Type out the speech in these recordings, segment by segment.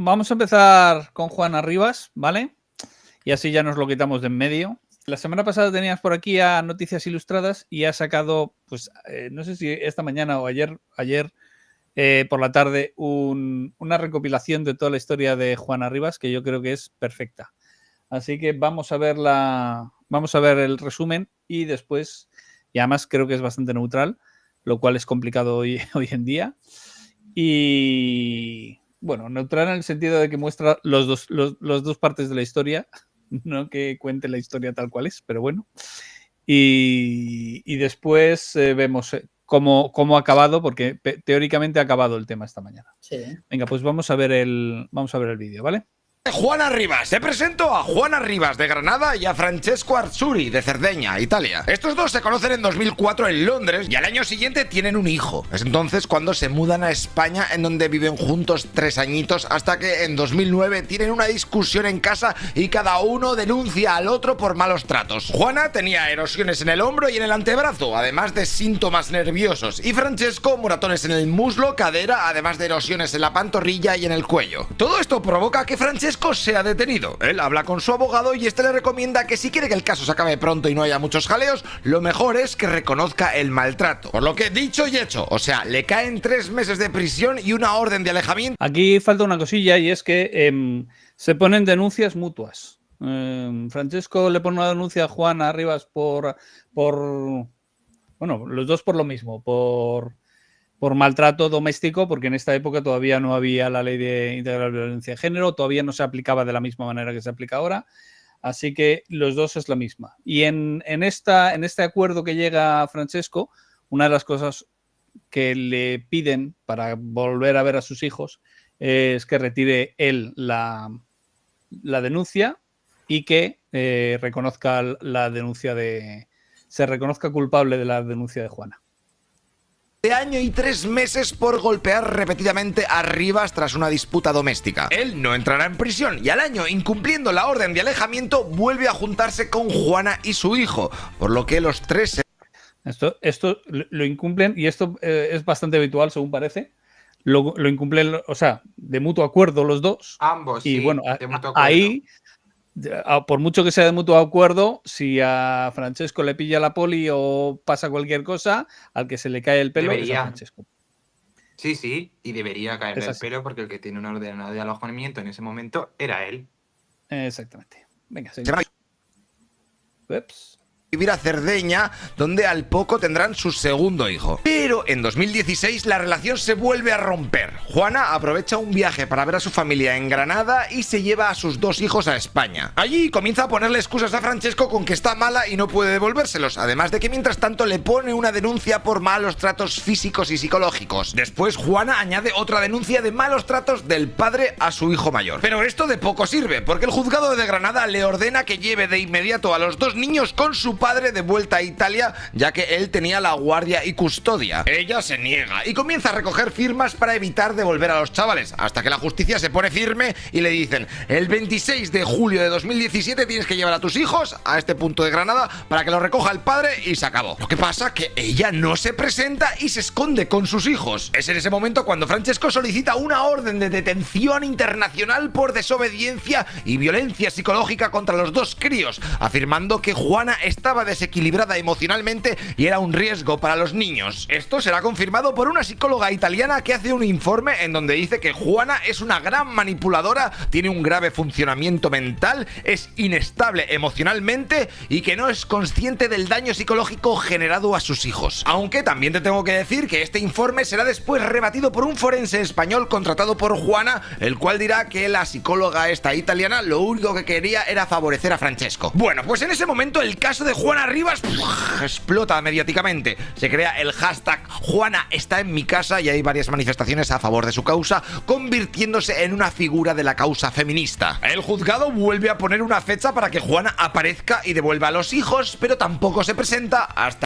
Vamos a empezar con Juana Rivas, ¿vale? Y así ya nos lo quitamos de en medio. La semana pasada tenías por aquí a Noticias Ilustradas y ha sacado, pues, no sé si esta mañana o ayer por la tarde, una recopilación de toda la historia de Juana Rivas, que yo creo que es perfecta. Así que vamos a ver el resumen y después, y además creo que es bastante neutral, lo cual es complicado hoy en día. Y bueno, neutral en el sentido de que muestra los dos partes de la historia, no que cuente la historia tal cual es, pero bueno. Y después vemos cómo ha acabado, porque teóricamente ha acabado el tema esta mañana. Sí. Venga, pues vamos a ver el vídeo, ¿vale? Juana Rivas. Te presento a Juana Rivas de Granada y a Francesco Arzuri de Cerdeña, Italia. Estos dos se conocen en 2004 en Londres y al año siguiente tienen un hijo. Es entonces cuando se mudan a España, en donde viven juntos 3 añitos, hasta que en 2009 tienen una discusión en casa y cada uno denuncia al otro por malos tratos. Juana tenía erosiones en el hombro y en el antebrazo, además de síntomas nerviosos, y Francesco moratones en el muslo, cadera, además de erosiones en la pantorrilla y en el cuello. Todo esto provoca que Francesco sea detenido. Él habla con su abogado y este le recomienda que si quiere que el caso se acabe pronto y no haya muchos jaleos, lo mejor es que reconozca el maltrato. Por lo que dicho y hecho, o sea, le caen 3 meses de prisión y una orden de alejamiento. Aquí falta una cosilla y es que se ponen denuncias mutuas. Francesco le pone una denuncia a Juana Rivas por bueno, los dos por lo mismo, por maltrato doméstico, porque en esta época todavía no había la ley de integral de violencia de género, todavía no se aplicaba de la misma manera que se aplica ahora, así que los dos es la misma. Y en este acuerdo que llega Francesco, una de las cosas que le piden para volver a ver a sus hijos es que retire él la denuncia y que reconozca se reconozca culpable de la denuncia de Juana. De año y 3 meses por golpear repetidamente a Rivas tras una disputa doméstica. Él no entrará en prisión y al año, incumpliendo la orden de alejamiento, vuelve a juntarse con Juana y su hijo, por lo que los tres... Esto lo incumplen y esto es bastante habitual, según parece. Lo incumplen, o sea, de mutuo acuerdo los dos. Ambos, y sí, bueno, de mutuo acuerdo. ahí, por mucho que sea de mutuo acuerdo, si a Francesco le pilla la poli o pasa cualquier cosa, al que se le cae el pelo es a Francesco. Sí, sí, y debería caerle el pelo porque el que tiene una orden de alojamiento en ese momento era él. Exactamente. Venga, seguimos. Ups. Vivir a Cerdeña, donde al poco tendrán su segundo hijo. Pero en 2016 la relación se vuelve a romper. Juana aprovecha un viaje para ver a su familia en Granada y se lleva a sus 2 hijos a España. Allí comienza a ponerle excusas a Francesco con que está mala y no puede devolvérselos, además de que mientras tanto le pone una denuncia por malos tratos físicos y psicológicos. Después Juana añade otra denuncia de malos tratos del padre a su hijo mayor. Pero esto de poco sirve, porque el juzgado de Granada le ordena que lleve de inmediato a los 2 niños con su padre de vuelta a Italia, ya que él tenía la guardia y custodia. Ella se niega y comienza a recoger firmas para evitar devolver a los chavales, hasta que la justicia se pone firme y le dicen: el 26 de julio de 2017 tienes que llevar a tus hijos a este punto de Granada para que lo recoja el padre y se acabó. Lo que pasa que ella no se presenta y se esconde con sus hijos. Es en ese momento cuando Francesco solicita una orden de detención internacional por desobediencia y violencia psicológica contra los 2 críos, afirmando que Juana estaba desequilibrada emocionalmente y era un riesgo para los niños. Esto será confirmado por una psicóloga italiana que hace un informe en donde dice que Juana es una gran manipuladora, tiene un grave funcionamiento mental, es inestable emocionalmente y que no es consciente del daño psicológico generado a sus hijos. Aunque también te tengo que decir que este informe será después rebatido por un forense español contratado por Juana, el cual dirá que la psicóloga esta italiana lo único que quería era favorecer a Francesco. Bueno, pues en ese momento el caso de Juana Rivas explota mediáticamente. Se crea el hashtag Juana está en mi casa y hay varias manifestaciones a favor de su causa, convirtiéndose en una figura de la causa feminista. El juzgado vuelve a poner una fecha para que Juana aparezca y devuelva a los hijos, pero tampoco se presenta hasta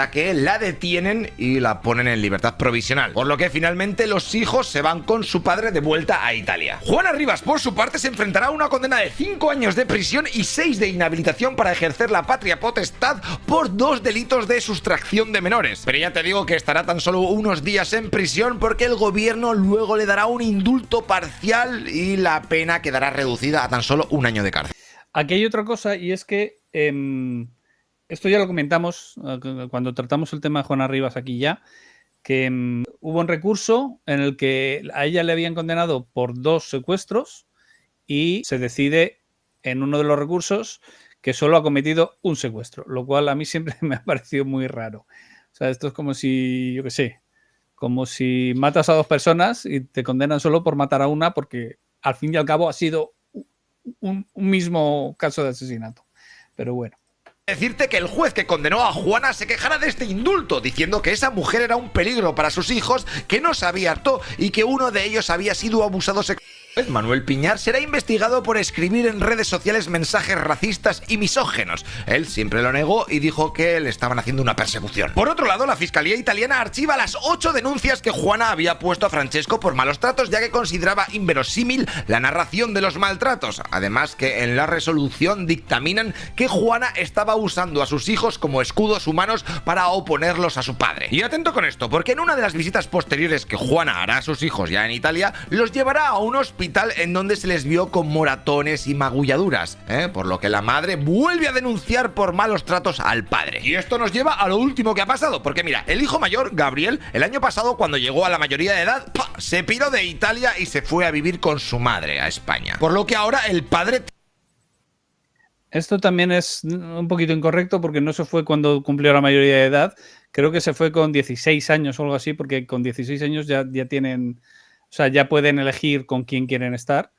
que la detienen y la ponen en libertad provisional, por lo que finalmente los hijos se van con su padre de vuelta a Italia. Juana Rivas, por su parte, se enfrentará a una condena de 5 años de prisión y 6 de inhabilitación para ejercer la patria potestad por 2 delitos de sustracción de menores. Pero ya te digo que estará tan solo unos días en prisión porque el gobierno luego le dará un indulto parcial y la pena quedará reducida a tan solo 1 año de cárcel. Aquí hay otra cosa y es que esto ya lo comentamos cuando tratamos el tema de Juana Rivas aquí ya, que hubo un recurso en el que a ella le habían condenado por 2 secuestros y se decide en uno de los recursos que solo ha cometido un secuestro, lo cual a mí siempre me ha parecido muy raro. O sea, esto es como si, yo qué sé, como si matas a 2 personas y te condenan solo por matar a una porque al fin y al cabo ha sido un mismo caso de asesinato. Pero bueno. Decirte que el juez que condenó a Juana se quejara de este indulto, diciendo que esa mujer era un peligro para sus hijos, que no sabía harto y que uno de ellos había sido abusado sexualmente. Manuel Piñar será investigado por escribir en redes sociales mensajes racistas y misógenos. Él siempre lo negó y dijo que le estaban haciendo una persecución. Por otro lado, la Fiscalía italiana archiva las 8 denuncias que Juana había puesto a Francesco por malos tratos, ya que consideraba inverosímil la narración de los maltratos. Además, que en la resolución dictaminan que Juana estaba usando a sus hijos como escudos humanos para oponerlos a su padre. Y atento con esto, porque en una de las visitas posteriores que Juana hará a sus hijos ya en Italia, los llevará a un hospital en donde se les vio con moratones y magulladuras, por lo que la madre vuelve a denunciar por malos tratos al padre. Y esto nos lleva a lo último que ha pasado, porque mira, el hijo mayor, Gabriel, el año pasado cuando llegó a la mayoría de edad, se piró de Italia y se fue a vivir con su madre a España. Por lo que ahora el padre... Esto también es un poquito incorrecto porque no se fue cuando cumplió la mayoría de edad. Creo que se fue con 16 años o algo así, porque con 16 años ya tienen... O sea, ya pueden elegir con quién quieren estar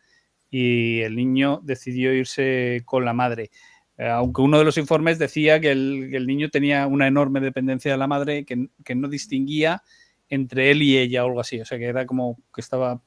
y el niño decidió irse con la madre. Aunque uno de los informes decía que el niño tenía una enorme dependencia de la madre, que no distinguía entre él y ella o algo así. O sea, que era como que estaba...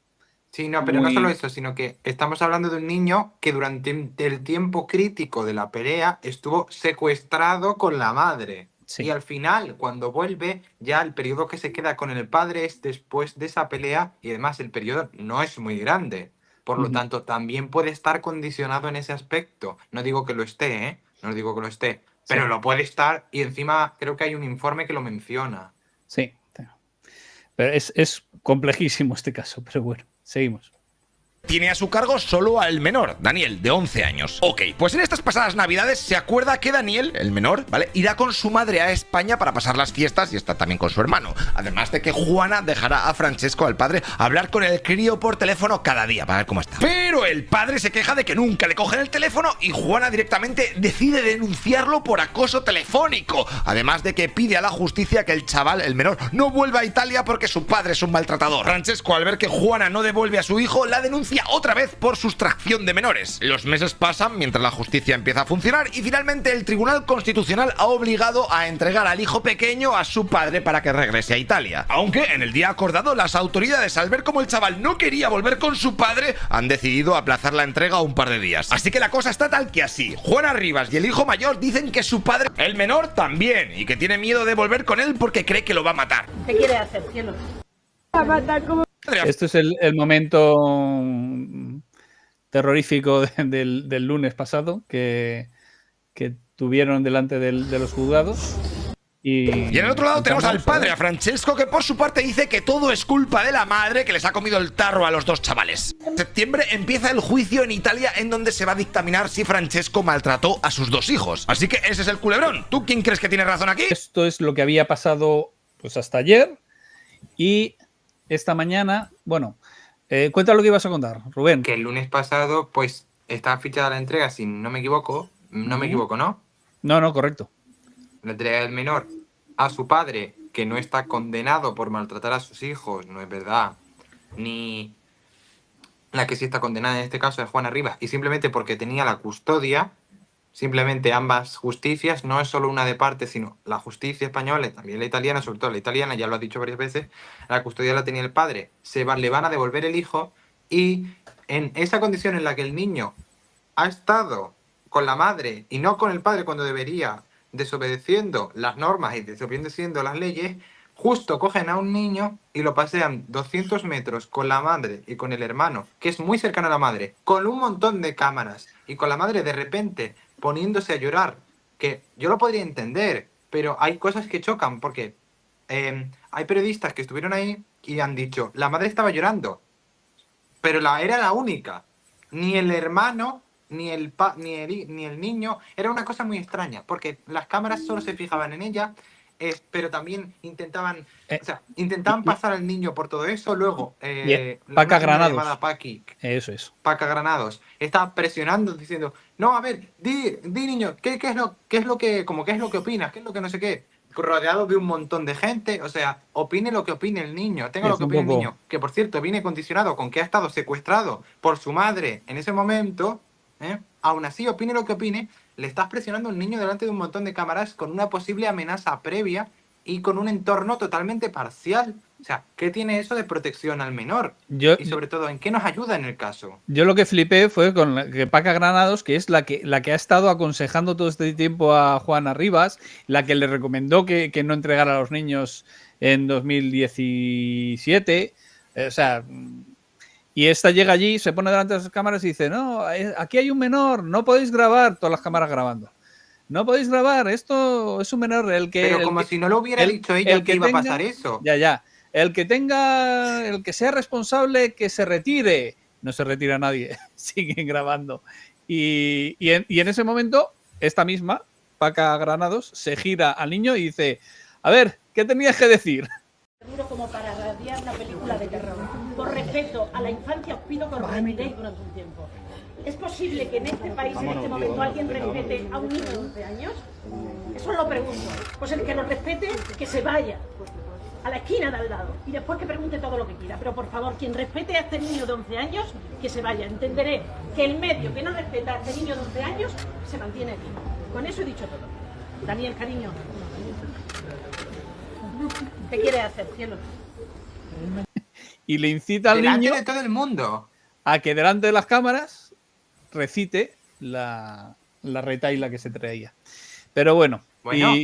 Sí, no, pero no solo eso, sino que estamos hablando de un niño que durante el tiempo crítico de la pelea estuvo secuestrado con la madre. Sí. Y al final, cuando vuelve, ya el periodo que se queda con el padre es después de esa pelea y además el periodo no es muy grande. Por lo tanto, también puede estar condicionado en ese aspecto. No digo que lo esté, ¿eh? No digo que lo esté, pero sí, lo puede estar y encima creo que hay un informe que lo menciona. Sí, pero es complejísimo este caso, pero bueno, seguimos. Tiene a su cargo solo al menor, Daniel, de 11 años. Ok, pues en estas pasadas navidades se acuerda que Daniel, el menor, ¿vale?, irá con su madre a España para pasar las fiestas y está también con su hermano. Además de que Juana dejará a Francesco, al padre, hablar con el crío por teléfono cada día para ver cómo está. Pero el padre se queja de que nunca le cogen el teléfono y Juana directamente decide denunciarlo por acoso telefónico. Además de que pide a la justicia que el chaval, el menor, no vuelva a Italia porque su padre es un maltratador. Francesco, al ver que Juana no devuelve a su hijo, la denuncia otra vez por sustracción de menores. Los meses pasan mientras la justicia empieza a funcionar y finalmente el Tribunal Constitucional ha obligado a entregar al hijo pequeño a su padre para que regrese a Italia. Aunque en el día acordado las autoridades, al ver cómo el chaval no quería volver con su padre, han decidido aplazar la entrega un par de días. Así que la cosa está tal que así. Juana Rivas y el hijo mayor dicen que su padre, el menor, también, y que tiene miedo de volver con él porque cree que lo va a matar. ¿Qué quiere hacer, cielo? Va a matar como... Esto es el momento terrorífico del lunes pasado que tuvieron delante de los juzgados. Y en el otro lado tenemos al padre, a Francesco, que por su parte dice que todo es culpa de la madre que les ha comido el tarro a los 2 chavales. En septiembre empieza el juicio en Italia en donde se va a dictaminar si Francesco maltrató a sus 2 hijos. Así que ese es el culebrón. ¿Tú quién crees que tiene razón aquí? Esto es lo que había pasado pues hasta ayer y esta mañana, bueno, cuenta lo que ibas a contar, Rubén. Que el lunes pasado, pues, estaba fichada la entrega, si no me equivoco. No me equivoco, ¿no? No, correcto. La entrega del menor a su padre, que no está condenado por maltratar a sus hijos, no es verdad. Ni la que sí está condenada en este caso es Juana Rivas. Y simplemente porque tenía la custodia, simplemente ambas justicias, no es solo una de parte, sino la justicia española y también la italiana, sobre todo la italiana, ya lo ha dicho varias veces, la custodia la tenía el padre, le van a devolver el hijo y en esa condición en la que el niño ha estado con la madre y no con el padre cuando debería desobedeciendo las normas y desobedeciendo las leyes, justo cogen a un niño y lo pasean 200 metros con la madre y con el hermano, que es muy cercano a la madre, con un montón de cámaras y con la madre de repente poniéndose a llorar, que yo lo podría entender, pero hay cosas que chocan porque hay periodistas que estuvieron ahí y han dicho, la madre estaba llorando, pero era la única. Ni el hermano, ni el niño. Era una cosa muy extraña, porque las cámaras solo se fijaban en ella, pero también intentaban pasar al niño por todo eso. Luego, Paca Granados. Paqui, eso es. Paca Granados, estaba presionando, diciendo, no, a ver, di niño, ¿qué es lo que opinas? ¿Qué es lo que no sé qué? Rodeado de un montón de gente, o sea, opine lo que opine el niño, tenga lo que opine el niño, que por cierto viene condicionado con que ha estado secuestrado por su madre en ese momento, aún así opine lo que opine, le estás presionando a un niño delante de un montón de cámaras con una posible amenaza previa y con un entorno totalmente parcial. O sea, ¿qué tiene eso de protección al menor? Y sobre todo, ¿en qué nos ayuda en el caso? Yo lo que flipé fue con que Paca Granados, que es la que ha estado aconsejando todo este tiempo a Juana Rivas, la que le recomendó que no entregara a los niños en 2017. O sea, y esta llega allí, se pone delante de las cámaras y dice, no, aquí hay un menor, no podéis grabar, todas las cámaras grabando. No podéis grabar, esto es un menor el que... Pero como si no lo hubiera dicho ella que iba a pasar eso. Ya. El que sea responsable, que se retire. No se retira nadie, siguen grabando. Y en ese momento, esta misma, Paca Granados, se gira al niño y dice, a ver, ¿qué tenías que decir? Como para radiar una película de terror. Por respeto a la infancia os pido que os retiréis durante un tiempo. ¿Es posible que en este país, en este momento, alguien respete a un niño de 11 años? Eso lo pregunto. Pues el que lo respete, que se vaya a la esquina de al lado y después que pregunte todo lo que quiera. Pero por favor, quien respete a este niño de 11 años, que se vaya. Entenderé que el medio que no respeta a este niño de 11 años se mantiene aquí. Con eso he dicho todo. Daniel, cariño. ¿Qué quieres hacer, cielo? Y le incita al delante niño de todo el mundo a que delante de las cámaras recite la retaila que se traía. Pero bueno.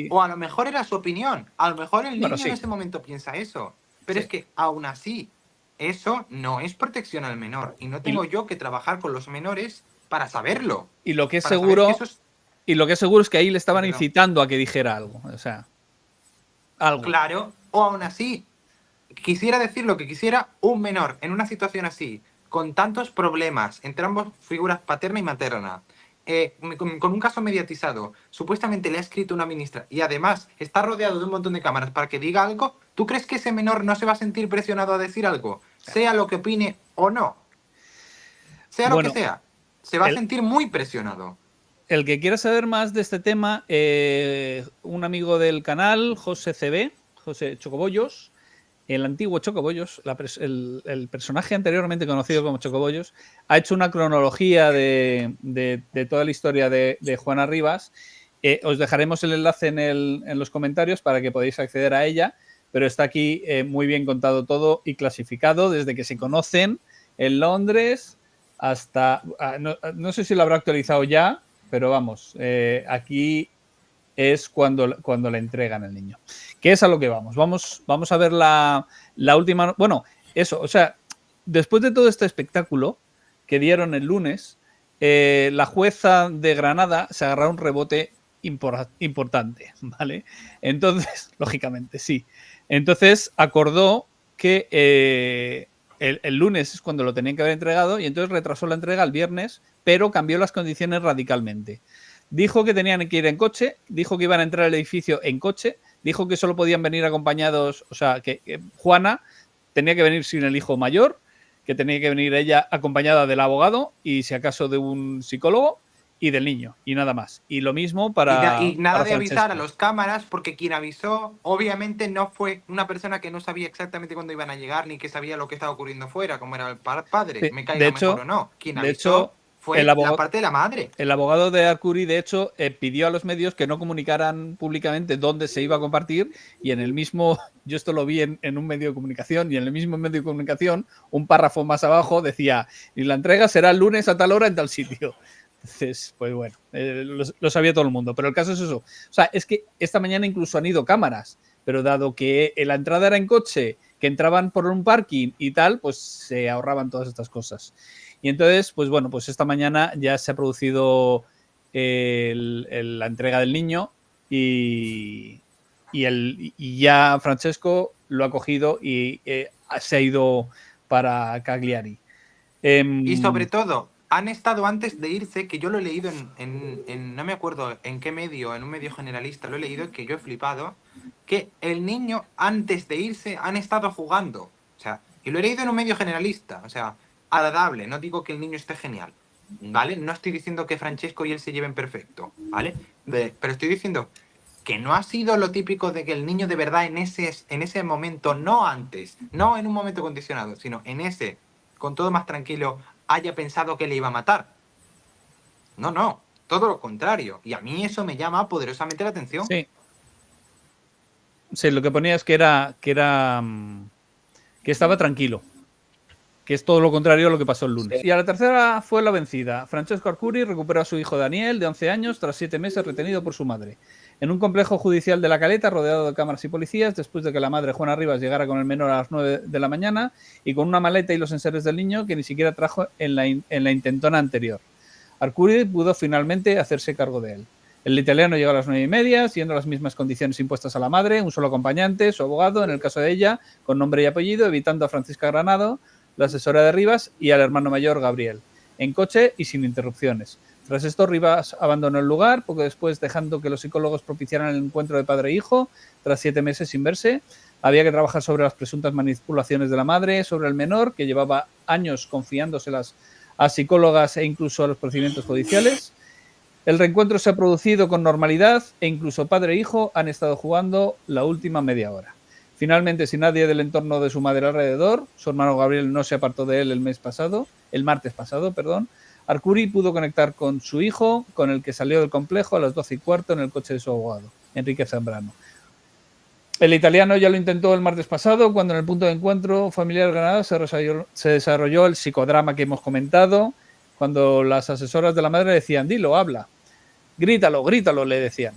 O a lo mejor era su opinión. A lo mejor el niño en ese momento piensa eso. Pero es que aún así, eso no es protección al menor. Y no tengo yo que trabajar con los menores para saberlo. Y lo que es seguro es que ahí le estaban incitando a que dijera algo. O sea, algo. Claro. O aún así, quisiera decir lo que quisiera un menor en una situación así, con tantos problemas entre ambas figuras paterna y materna, con un caso mediatizado, supuestamente le ha escrito una ministra y además está rodeado de un montón de cámaras para que diga algo, ¿tú crees que ese menor no se va a sentir presionado a decir algo? Sea lo que opine o no. Sea lo que sea. Se va a sentir muy presionado. El que quiera saber más de este tema, un amigo del canal, José CB, José Chocobollos, el antiguo Chocobollos, el personaje anteriormente conocido como Chocobollos, ha hecho una cronología de toda la historia de Juana Rivas. Os dejaremos el enlace en los comentarios para que podáis acceder a ella, pero está aquí muy bien contado todo y clasificado desde que se conocen en Londres hasta... no sé si lo habrá actualizado ya, pero vamos, aquí es cuando le entregan al niño. ¿Qué es a lo que vamos? Vamos a ver la última... Bueno, eso, o sea, después de todo este espectáculo que dieron el lunes, la jueza de Granada se agarró un rebote importante, ¿vale? Entonces, lógicamente, sí. Entonces, acordó que el lunes es cuando lo tenían que haber entregado y entonces retrasó la entrega al viernes, pero cambió las condiciones radicalmente. Dijo que tenían que ir en coche, dijo que iban a entrar al edificio en coche, dijo que solo podían venir acompañados, o sea, que Juana tenía que venir sin el hijo mayor, que tenía que venir ella acompañada del abogado y si acaso de un psicólogo y del niño y nada más. Y lo mismo para... Y nada de avisar a los cámaras porque quien avisó obviamente no fue una persona que no sabía exactamente cuándo iban a llegar ni que sabía lo que estaba ocurriendo fuera, como era el padre, sí, me caiga mejor o no. Quien avisó fue la parte de la madre. El abogado de Arcuri, de hecho, pidió a los medios que no comunicaran públicamente dónde se iba a compartir y en el mismo, yo esto lo vi en un medio de comunicación y en el mismo medio de comunicación, un párrafo más abajo decía, y la entrega será el lunes a tal hora en tal sitio. Entonces, pues bueno, lo sabía todo el mundo. Pero el caso es eso. O sea, es que esta mañana incluso han ido cámaras, pero dado que la entrada era en coche, que entraban por un parking y tal, pues se ahorraban todas estas cosas. Y entonces, pues bueno, pues esta mañana ya se ha producido la entrega del niño y ya Francesco lo ha cogido y se ha ido para Cagliari. Y sobre todo, han estado antes de irse, que yo lo he leído no me acuerdo en qué medio, en un medio generalista, lo he leído, que yo he flipado, que el niño antes de irse han estado jugando. O sea, y lo he leído en un medio generalista, o sea, agradable, no digo que el niño esté genial, ¿vale? No estoy diciendo que Francesco y él se lleven perfecto, ¿vale? Pero estoy diciendo que no ha sido lo típico de que el niño de verdad en ese momento, no antes, no en un momento condicionado, sino en ese, con todo más tranquilo, haya pensado que le iba a matar. No, todo lo contrario. Y a mí eso me llama poderosamente la atención. Sí, lo que ponía es que estaba tranquilo. Que es todo lo contrario a lo que pasó el lunes. Sí. Y a la tercera fue la vencida. Francesco Arcuri recuperó a su hijo Daniel, de 11 años, tras 7 meses retenido por su madre. En un complejo judicial de La Caleta, rodeado de cámaras y policías, después de que la madre, Juana Rivas, llegara con el menor a las 9 de la mañana y con una maleta y los enseres del niño que ni siquiera trajo en la intentona anterior. Arcuri pudo finalmente hacerse cargo de él. El italiano llegó a las 9:30, siguiendo las mismas condiciones impuestas a la madre, un solo acompañante, su abogado, en el caso de ella, con nombre y apellido, evitando a Francisca Granado, la asesora de Rivas, y al hermano mayor, Gabriel, en coche y sin interrupciones. Tras esto, Rivas abandonó el lugar, poco después dejando que los psicólogos propiciaran el encuentro de padre e hijo, tras 7 meses sin verse. Había que trabajar sobre las presuntas manipulaciones de la madre, sobre el menor, que llevaba años confiándoselas a psicólogas e incluso a los procedimientos judiciales. El reencuentro se ha producido con normalidad e incluso padre e hijo han estado jugando la última media hora. Finalmente, sin nadie del entorno de su madre alrededor, su hermano Gabriel no se apartó de él el martes pasado, Arcuri pudo conectar con su hijo, con el que salió del complejo a las 12:15 en el coche de su abogado, Enrique Zambrano. El italiano ya lo intentó el martes pasado, cuando en el punto de encuentro familiar de Granada se desarrolló el psicodrama que hemos comentado, cuando las asesoras de la madre decían, dilo, habla, grítalo, le decían.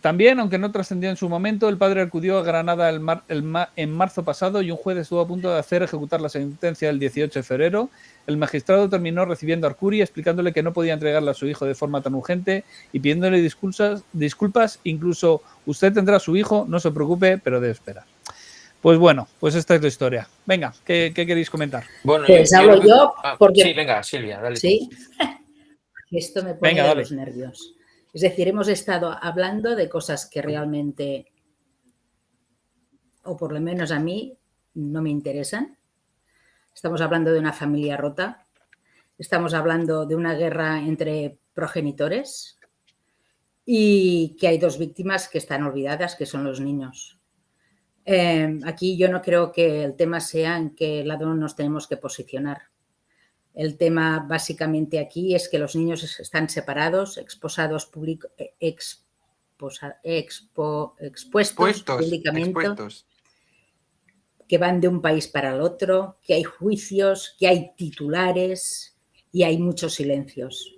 También, aunque no trascendió en su momento, el padre acudió a Granada en marzo pasado y un juez estuvo a punto de hacer ejecutar la sentencia del 18 de febrero. El magistrado terminó recibiendo a Arcuri, explicándole que no podía entregarle a su hijo de forma tan urgente y pidiéndole disculpas, incluso usted tendrá a su hijo, no se preocupe, pero debe esperar. Pues bueno, pues esta es la historia. Venga, ¿qué queréis comentar? Bueno, pues hablo yo, porque... Sí, venga, Silvia, dale. Sí, esto me pone de los nervios. Es decir, hemos estado hablando de cosas que realmente, o por lo menos a mí, no me interesan. Estamos hablando de una familia rota. Estamos hablando de una guerra entre progenitores y que hay 2 víctimas que están olvidadas, que son los niños. Aquí yo no creo que el tema sea en qué lado nos tenemos que posicionar. El tema básicamente aquí es que los niños están separados, expuestos públicamente, que van de un país para el otro, que hay juicios, que hay titulares y hay muchos silencios.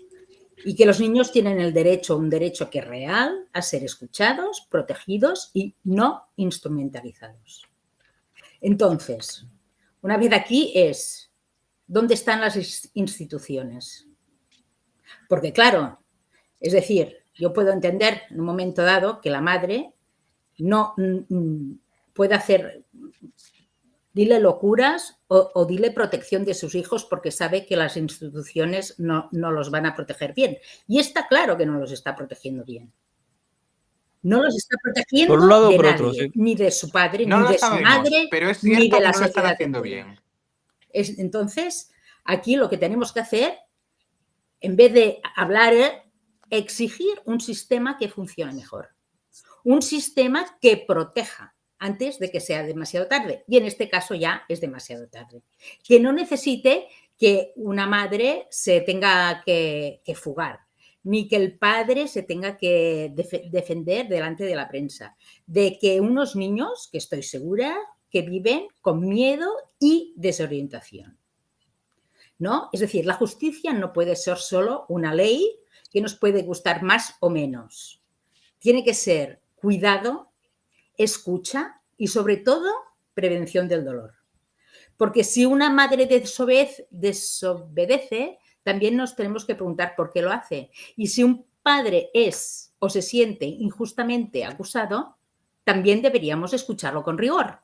Y que los niños tienen un derecho que es real, a ser escuchados, protegidos y no instrumentalizados. Entonces, una vez aquí es... ¿dónde están las instituciones? Porque claro, es decir, yo puedo entender en un momento dado que la madre no puede hacer, dile locuras o dile protección de sus hijos porque sabe que las instituciones no los van a proteger bien. Y está claro que no los está protegiendo bien. No los está protegiendo por un lado, de por nadie, otro, sí. Ni de su padre, no ni de sabemos, su madre, pero es cierto ni de la que no lo están sociedad haciendo bien. Entonces, aquí lo que tenemos que hacer, en vez de hablar, es exigir un sistema que funcione mejor. Un sistema que proteja antes de que sea demasiado tarde. Y en este caso ya es demasiado tarde. Que no necesite que una madre se tenga que fugar, ni que el padre se tenga que defender delante de la prensa. De que unos niños, que estoy segura, que viven con miedo y desorientación. ¿no? Es decir, la justicia no puede ser solo una ley que nos puede gustar más o menos. Tiene que ser cuidado, escucha y, sobre todo, prevención del dolor. Porque si una madre desobedece, también nos tenemos que preguntar por qué lo hace. Y si un padre es o se siente injustamente acusado, también deberíamos escucharlo con rigor.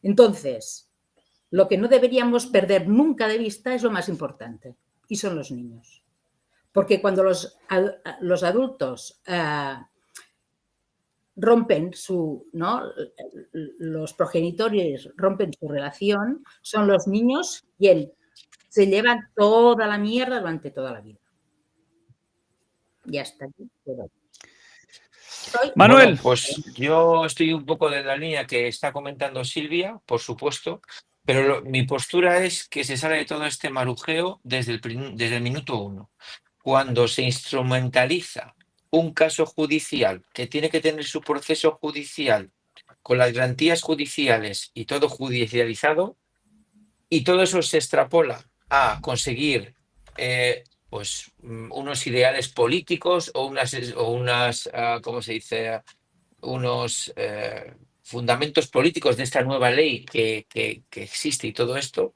Entonces, lo que no deberíamos perder nunca de vista es lo más importante, y son los niños. Porque cuando los adultos rompen ¿no? Los progenitores rompen su relación, son los niños quienes se llevan toda la mierda durante toda la vida. Ya está aquí. Manuel. Bueno, pues yo estoy un poco de la línea que está comentando Silvia, por supuesto, pero mi postura es que se sale de todo este marujeo desde el minuto 1. Cuando se instrumentaliza un caso judicial que tiene que tener su proceso judicial con las garantías judiciales y todo judicializado, y todo eso se extrapola a conseguir pues unos ideales políticos o unas ¿cómo se dice? Unos fundamentos políticos de esta nueva ley que existe y todo esto,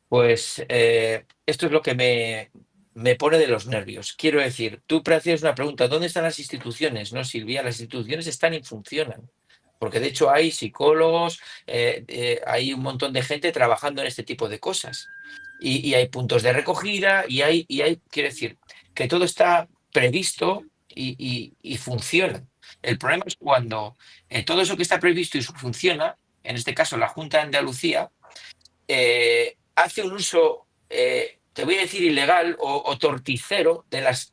pues esto es lo que me pone de los nervios. Quiero decir, tú hacías una pregunta, ¿dónde están las instituciones? No, Silvia, las instituciones están y funcionan. Porque de hecho hay psicólogos, hay un montón de gente trabajando en este tipo de cosas. Y hay puntos de recogida y hay, quiero decir, que todo está previsto y funciona. El problema es cuando todo eso que está previsto y funciona, en este caso la Junta de Andalucía, hace un uso, te voy a decir, ilegal o torticero de las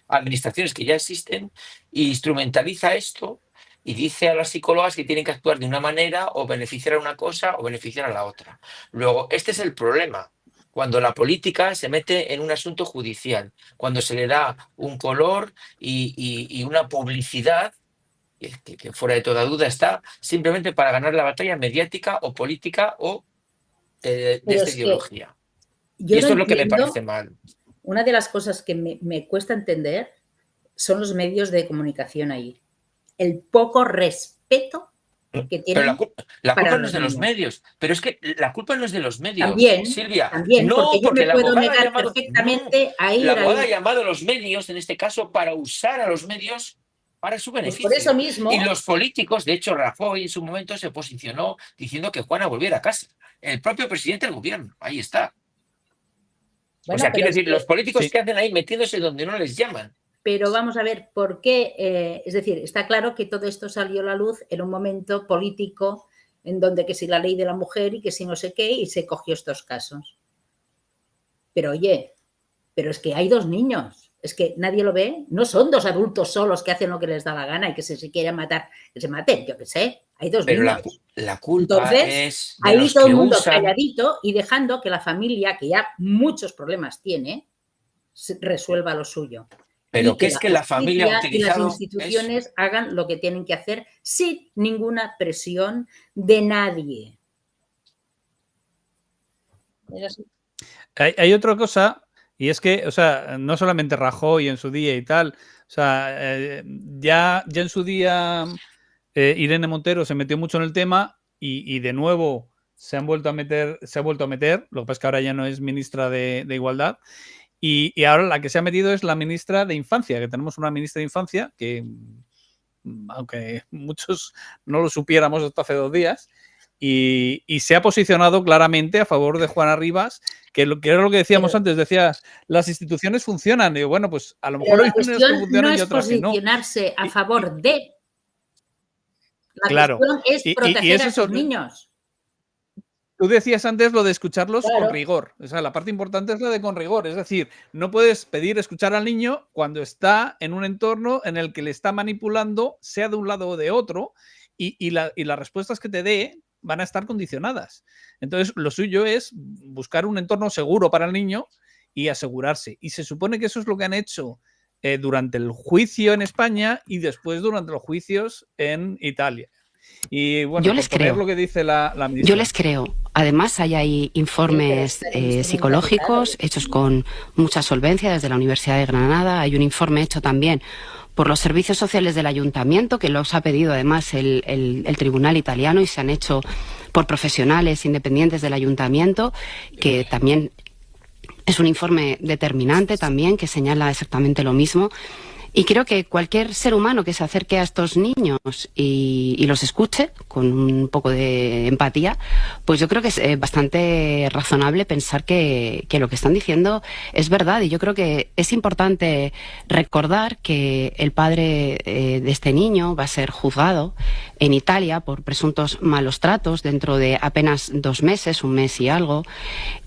administraciones que ya existen e instrumentaliza esto y dice a las psicólogas que tienen que actuar de una manera o beneficiar a una cosa o beneficiar a la otra. Luego, este es el problema. Cuando la política se mete en un asunto judicial, cuando se le da un color y una publicidad que fuera de toda duda está simplemente para ganar la batalla mediática o política o de esta ideología. Y esto es lo que me parece mal. Una de las cosas que me cuesta entender son los medios de comunicación ahí. El poco respeto que tienen. Pero la culpa no es de los medios. Pero es que la culpa no es de los medios, también, Silvia. También, no, porque yo me puedo negar perfectamente a ir la abogada ha llamado a los medios, en este caso, para usar a los medios para su beneficio. Pues por eso mismo. Y los políticos, de hecho, Rajoy en su momento se posicionó diciendo que Juana volviera a casa. El propio presidente del gobierno, ahí está. Bueno, o sea, quiero decir, los políticos que hacen ahí metiéndose donde no les llaman. Pero vamos a ver por qué, es decir, está claro que todo esto salió a la luz en un momento político en donde que si la ley de la mujer y que si no sé qué, y se cogió estos casos. Pero oye, pero es que hay 2 niños, es que nadie lo ve, no son 2 adultos solos que hacen lo que les da la gana y que si se quieren matar, que se maten, yo qué sé, hay 2 niños. Pero la culpa entonces, es de ahí los todo que el mundo usan... calladito y dejando que la familia, que ya muchos problemas tiene, resuelva lo suyo. Pero que es que la familia ha utilizado... Y las instituciones hagan lo que tienen que hacer sin ninguna presión de nadie. Hay otra cosa, y es que, o sea, no solamente Rajoy en su día y tal, o sea, ya en su día Irene Montero se metió mucho en el tema y de nuevo se ha vuelto a meter, lo que pasa es que ahora ya no es ministra de Igualdad. Y ahora la que se ha metido es la ministra de Infancia, que tenemos una ministra de Infancia que, aunque muchos no lo supiéramos hasta hace 2 días, y se ha posicionado claramente a favor de Juana Rivas, que era lo que decíamos antes, decías, las instituciones funcionan. Y bueno, pues a lo mejor hay unas que funcionan y otras que no. Posicionarse a favor de... La cuestión es proteger a esos niños. Tú decías antes lo de escucharlos con rigor. O sea, la parte importante es la de con rigor. Es decir, no puedes pedir escuchar al niño cuando está en un entorno en el que le está manipulando, sea de un lado o de otro, y las respuestas que te dé van a estar condicionadas. Entonces, lo suyo es buscar un entorno seguro para el niño y asegurarse. Y se supone que eso es lo que han hecho durante el juicio en España y después durante los juicios en Italia. Y bueno, yo les creo. Lo que dice la ministra. Yo les creo Además, hay informes psicológicos hechos con mucha solvencia desde la Universidad de Granada. Hay un informe hecho también por los servicios sociales del ayuntamiento, que los ha pedido además el tribunal italiano, y se han hecho por profesionales independientes del ayuntamiento, que también es un informe determinante también, que señala exactamente lo mismo. Y creo que cualquier ser humano que se acerque a estos niños y los escuche con un poco de empatía, pues yo creo que es bastante razonable pensar que lo que están diciendo es verdad. Y yo creo que es importante recordar que el padre de este niño va a ser juzgado en Italia por presuntos malos tratos dentro de apenas 2 meses, 1 mes y algo,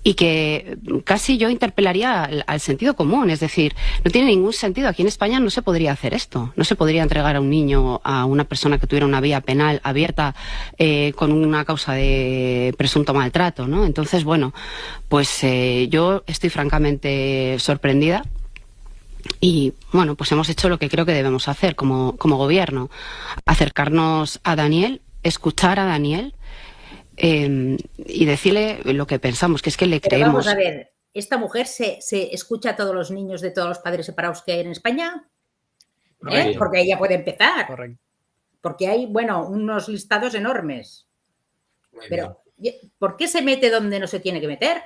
y que casi yo interpelaría al sentido común. Es decir, no tiene ningún sentido. Aquí en España no se podría hacer esto. No se podría entregar a un niño a una persona que tuviera una vía penal abierta con una causa de presunto maltrato, ¿no? Entonces, bueno, pues yo estoy francamente sorprendida. Y bueno, pues hemos hecho lo que creo que debemos hacer como gobierno: acercarnos a Daniel, escuchar a Daniel y decirle lo que pensamos, que es que le creemos. Vamos a ver, ¿esta mujer se escucha a todos los niños de todos los padres separados que hay en España? Porque ella puede empezar. Correcto. Porque hay, bueno, unos listados enormes. Pero, ¿por qué se mete donde no se tiene que meter?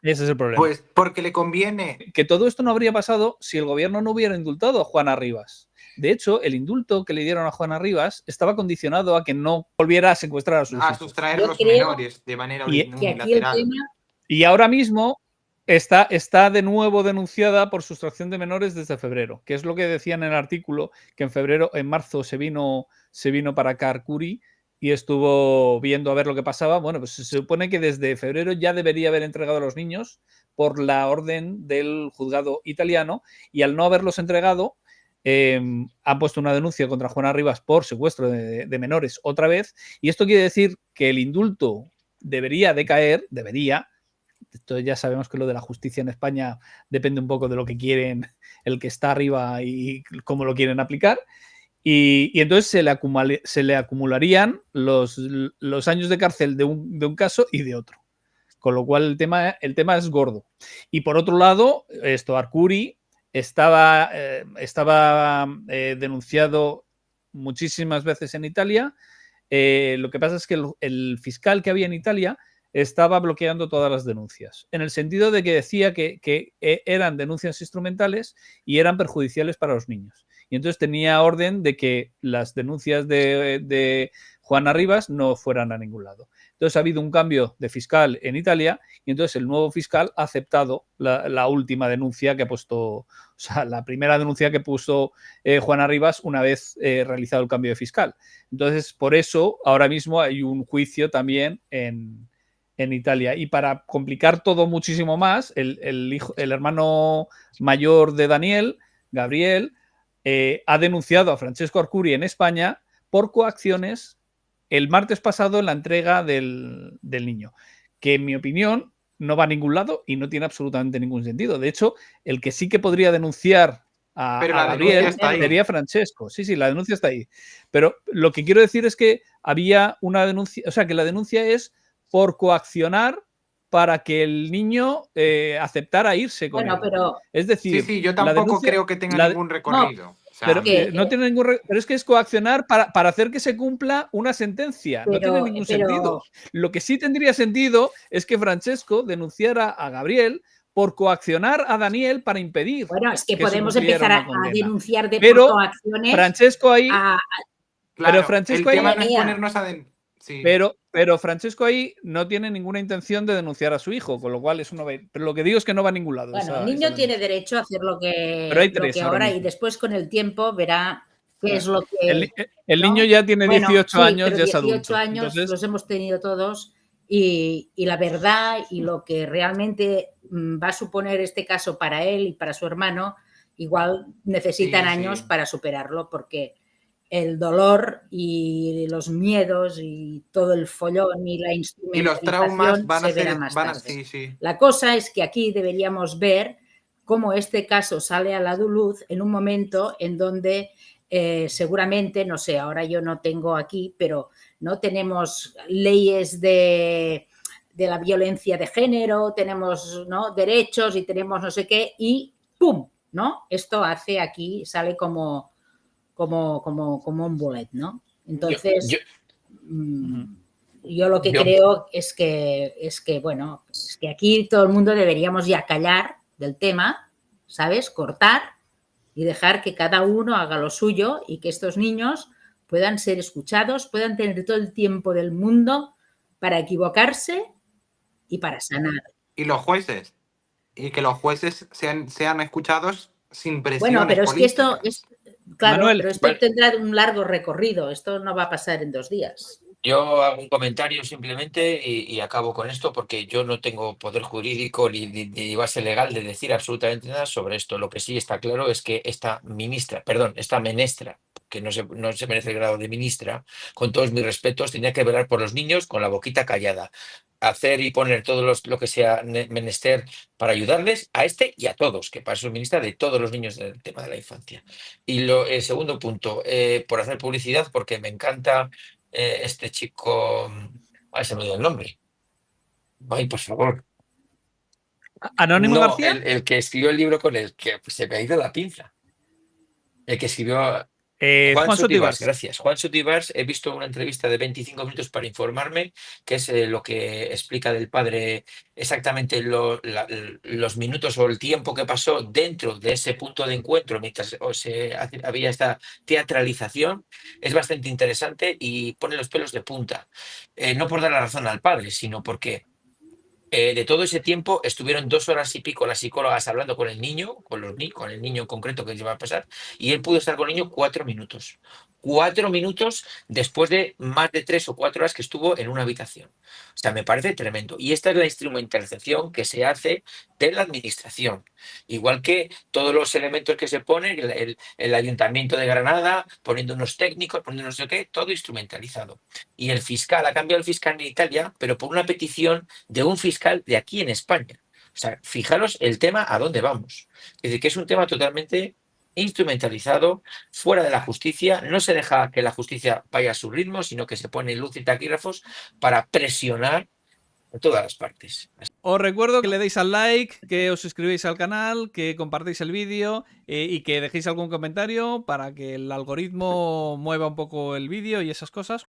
Ese es el problema. Pues porque le conviene. Que todo esto no habría pasado si el gobierno no hubiera indultado a Juana Rivas. De hecho, el indulto que le dieron a Juana Rivas estaba condicionado a que no volviera a secuestrar a sus hijos. A sustraer a los menores de manera unilateral. Y ahora mismo está de nuevo denunciada por sustracción de menores desde febrero, que es lo que decía en el artículo, que en marzo se vino para acá Arcuri y estuvo viendo a ver lo que pasaba. Bueno, pues se supone que desde febrero ya debería haber entregado a los niños por la orden del juzgado italiano, y al no haberlos entregado, han puesto una denuncia contra Juana Rivas por secuestro de menores otra vez, y esto quiere decir que el indulto debería decaer, esto ya sabemos que lo de la justicia en España depende un poco de lo que quieren el que está arriba y cómo lo quieren aplicar, y entonces se le acumularían los años de cárcel de un caso y de otro, con lo cual el tema es gordo. Y por otro lado, Arcuri estaba denunciado muchísimas veces en Italia. Lo que pasa es que el fiscal que había en Italia estaba bloqueando todas las denuncias, en el sentido de que decía que eran denuncias instrumentales y eran perjudiciales para los niños. Y entonces tenía orden de que las denuncias de Juana Rivas no fueran a ningún lado. Entonces ha habido un cambio de fiscal en Italia, y entonces el nuevo fiscal ha aceptado la última denuncia que ha puesto, o sea, la primera denuncia que puso Juana Rivas una vez realizado el cambio de fiscal. Entonces, por eso ahora mismo hay un juicio también en Italia. Y para complicar todo muchísimo más, el hermano mayor de Daniel, Gabriel, ha denunciado a Francesco Arcuri en España por coacciones el martes pasado en la entrega del niño, que en mi opinión no va a ningún lado y no tiene absolutamente ningún sentido. De hecho, el que sí que podría denunciar a Gabriel sería Francesco. Sí, la denuncia está ahí. Pero lo que quiero decir es que había una denuncia, o sea, que la denuncia es por coaccionar para que el niño aceptara irse con él. Pero... Es decir, sí, yo tampoco creo que tenga ningún recorrido. No. O sea, pero es que es coaccionar para hacer que se cumpla una sentencia. No tiene ningún sentido. Lo que sí tendría sentido es que Francesco denunciara a Gabriel por coaccionar a Daniel para impedir. Bueno, es que podemos empezar a denunciar por coacciones. Francesco ahí. Claro, pero Francesco el tema ahí, no es ponernos a sí. Pero Francesco ahí no tiene ninguna intención de denunciar a su hijo, con lo cual eso no va. Pero lo que digo es que no va a ningún lado. Bueno, el niño tiene derecho a hacer lo que ahora, y después con el tiempo verá qué es lo que... El niño ya tiene 18 años, ya es adulto. 18 años entonces... los hemos tenido todos, y la verdad y lo que realmente va a suponer este caso para él y para su hermano, igual necesitan años para superarlo, porque el dolor y los miedos y todo el follón y la instrumentalización y los traumas van a ser más tarde. La cosa es que aquí deberíamos ver cómo este caso sale a la luz en un momento en donde seguramente, no sé, ahora yo no tengo aquí, pero no tenemos leyes de la violencia de género, tenemos, ¿no?, derechos y tenemos no sé qué, y ¡pum!, ¿no? Esto hace aquí, sale como un bullet, ¿no? Entonces, yo lo que creo es que, bueno, es que aquí todo el mundo deberíamos ya callar del tema, ¿sabes? Cortar y dejar que cada uno haga lo suyo y que estos niños puedan ser escuchados, puedan tener todo el tiempo del mundo para equivocarse y para sanar. Y los jueces, y que los jueces sean escuchados sin presiones Bueno, pero políticas. es que esto, claro, Manuel, pero esto tendrá un largo recorrido, esto no va a pasar en 2 días. Yo hago un comentario simplemente y acabo con esto porque yo no tengo poder jurídico ni base legal de decir absolutamente nada sobre esto. Lo que sí está claro es que esta menestra, que no se merece el grado de ministra, con todos mis respetos, tenía que velar por los niños con la boquita callada. Hacer y poner todo lo que sea menester para ayudarles a este y a todos, que para eso es ministra de todos los niños del tema de la infancia. Y el segundo punto, por hacer publicidad, porque me encanta este chico, ay, se me dio el nombre. Ay, por favor. ¿Anónimo No, García? el que escribió el libro con el que se me ha ido la pinza. El que escribió Juan Sotibars. Gracias. Juan Sotibars, he visto una entrevista de 25 minutos para informarme, que es lo que explica del padre exactamente los minutos o el tiempo que pasó dentro de ese punto de encuentro mientras había esta teatralización. Es bastante interesante y pone los pelos de punta. No por dar la razón al padre, sino porque de todo ese tiempo estuvieron 2 horas y pico las psicólogas hablando con el niño, con el niño en concreto que iba a pasar, y él pudo estar con el niño 4 minutos. 4 minutos después de más de 3 o 4 horas que estuvo en una habitación. O sea, me parece tremendo. Y esta es la instrumentalización que se hace de la administración. Igual que todos los elementos que se ponen, el Ayuntamiento de Granada, poniendo unos técnicos, poniendo no sé qué, todo instrumentalizado. Y el fiscal, ha cambiado el fiscal en Italia, pero por una petición de un fiscal de aquí en España. O sea, fijaros el tema a dónde vamos. Es decir, que es un tema totalmente instrumentalizado, fuera de la justicia. No se deja que la justicia vaya a su ritmo, sino que se pone luz y taquígrafos para presionar a todas las partes. Os recuerdo que le deis al like, que os suscribáis al canal, que compartáis el vídeo y que dejéis algún comentario para que el algoritmo mueva un poco el vídeo y esas cosas.